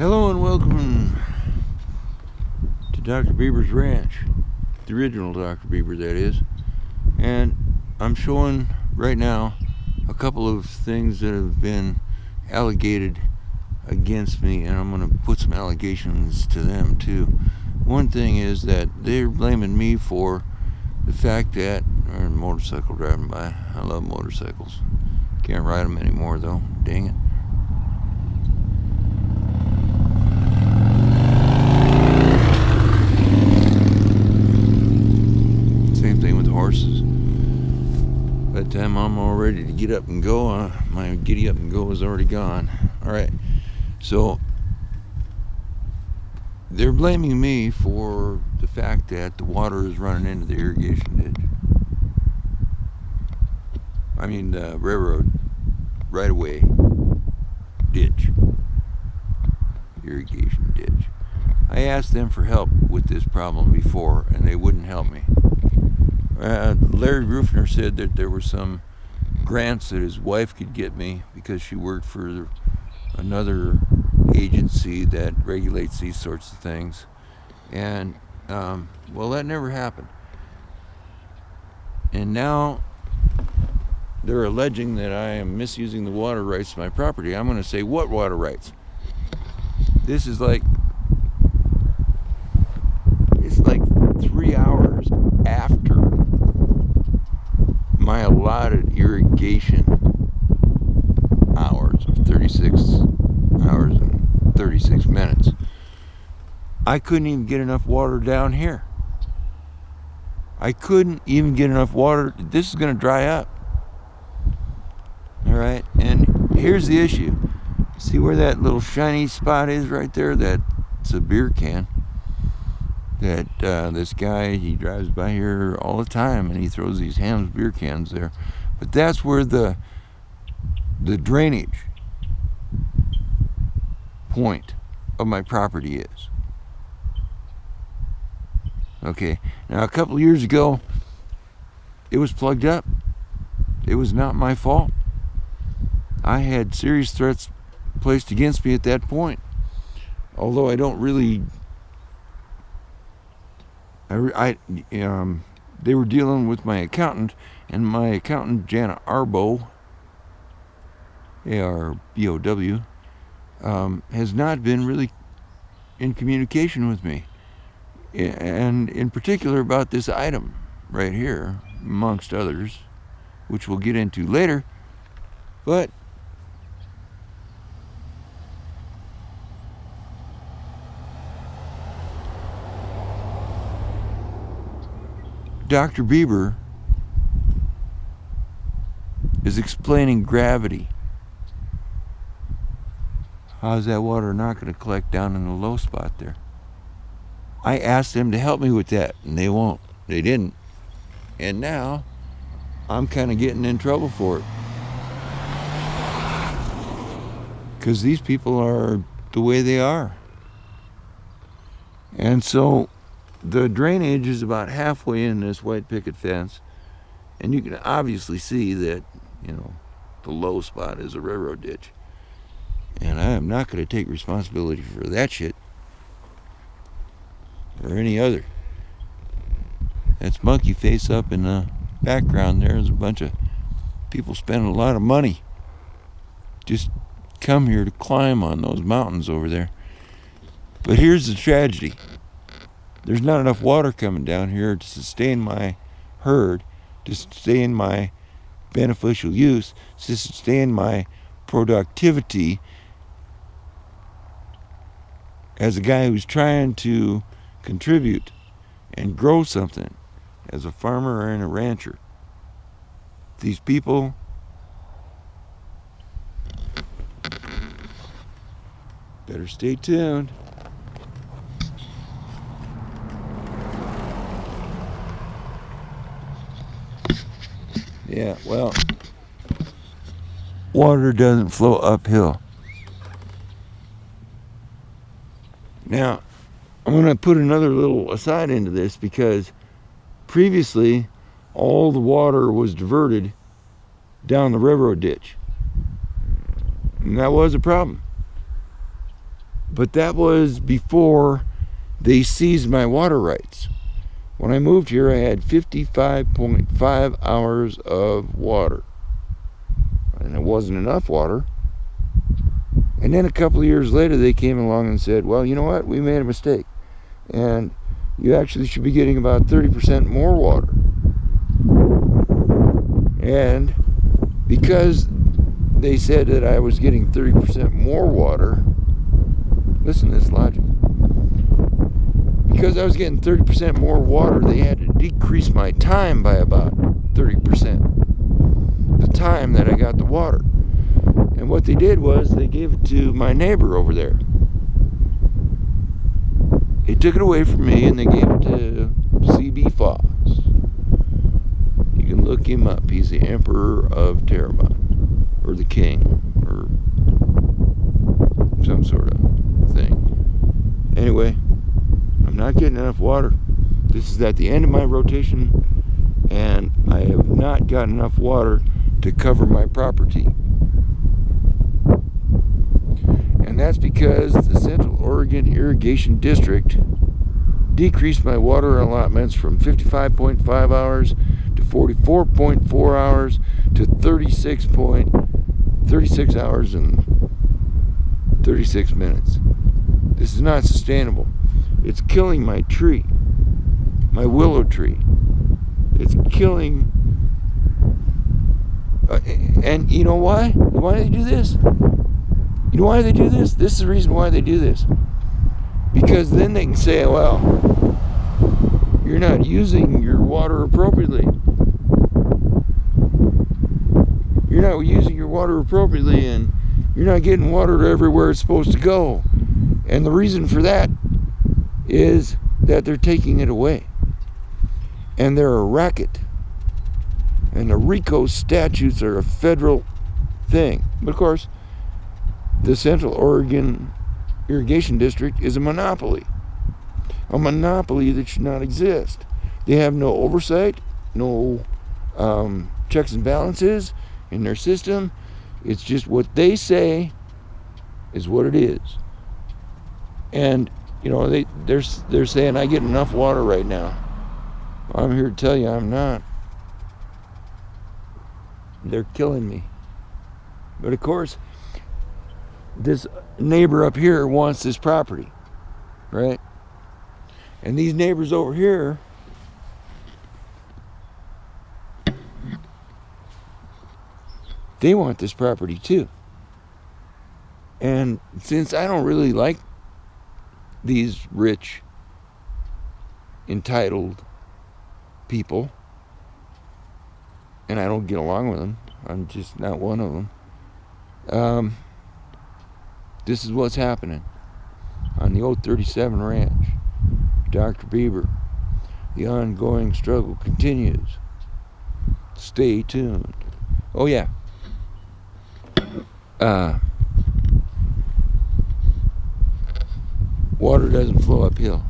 Hello and welcome to Dr. Bieber's ranch, the original Dr. Bieber, that is. And I'm showing right now a couple of things that have been allegated against me, and I'm going to put some allegations to them too. One thing is that they're blaming me for the fact that, there's a motorcycle driving by. I love motorcycles. Can't ride them anymore though, dang it. Same thing with horses. By the time I'm all ready to get up and go, my giddy up and go is already gone. Alright, so they're blaming me for the fact that the water is running into the irrigation ditch. I mean the railroad right-of-way ditch. Irrigation ditch. I asked them for help with this problem before, and they wouldn't help me. Larry Rufner said that there were some grants that his wife could get me because she worked for another agency that regulates these sorts of things. And, well, that never happened. And now they're alleging that I am misusing the water rights to my property. I'm going to say, what water rights? This is like, it's like 3 hours after my allotted irrigation hours of 36 hours and 36 minutes. I couldn't even get enough water down here. I couldn't even get enough water. This is going to dry up. All right, and here's the issue. See where that little shiny spot is right there? That's a beer can. That this guy, he drives by here all the time and he throws these Hamm's beer cans there. But that's where the drainage point of my property is. Okay, now a couple of years ago, it was plugged up. It was not my fault. I had serious threats placed against me at that point. Although I don't really, they were dealing with my accountant, and my accountant, Jana Arbo, A-R-B-O-W, has not been really in communication with me. And in particular about this item right here, amongst others, which we'll get into later. But Dr. Bieber is explaining gravity. How's that water not going to collect down in the low spot there? I asked them to help me with that, and they won't. They didn't. And now I'm kind of getting in trouble for it. Because these people are the way they are. And so the drainage is about halfway in this white picket fence, and you can obviously see that, you know, the low spot is a railroad ditch. And I am not going to take responsibility for that shit, or any other. That's Monkey Face up in the background. There's a bunch of people spending a lot of money just come here to climb on those mountains over there. But here's the tragedy. There's not enough water coming down here to sustain my herd, to sustain my beneficial use, to sustain my productivity as a guy who's trying to contribute and grow something as a farmer and a rancher. These people better stay tuned. Yeah, well, water doesn't flow uphill. Now, I'm going to put another little aside into this because previously all the water was diverted down the railroad ditch. And that was a problem. But that was before they seized my water rights. When I moved here, I had 55.5 hours of water. And it wasn't enough water. And then a couple of years later, they came along and said, well, you know what? We made a mistake. And you actually should be getting about 30% more water. And because they said that I was getting 30% more water, listen to this logic. Because I was getting 30% more water, they had to decrease my time by about 30%. The time that I got the water. And what they did was they gave it to my neighbor over there. They took it away from me and they gave it to C.B. Foss. You can look him up. He's the Emperor of Terrebonne. Or the King. Or some sort of thing. Anyway, I'm not getting enough water. This is at the end of my rotation. And I have not got enough water to cover my property. And that's because the Central Oregon Irrigation District decreased my water allotments from 55.5 hours to 44.4 hours to 36 hours and 36 minutes. This is not sustainable. It's killing my tree, my willow tree. It's killing. And you know why? Why do they do this? You know why they do this? This is the reason why they do this. Because then they can say, well, you're not using your water appropriately. You're not using your water appropriately and you're not getting water everywhere it's supposed to go. And the reason for that is that they're taking it away. And they're a racket. And the RICO statutes are a federal thing. But of course, the Central Oregon Irrigation District is a monopoly. A monopoly that should not exist. They have no oversight, no checks and balances in their system. It's just what they say is what it is. And, you know, they're saying I get enough water right now. I'm here to tell you I'm not. They're killing me. But of course, this neighbor up here wants this property, right? And these neighbors over here, they want this property too. And since I don't really like these rich, entitled people, and I don't get along with them, I'm just not one of them, this is what's happening on the old 37 ranch. Dr. Bieber, the ongoing struggle continues. Stay tuned. Oh yeah. Water doesn't flow uphill.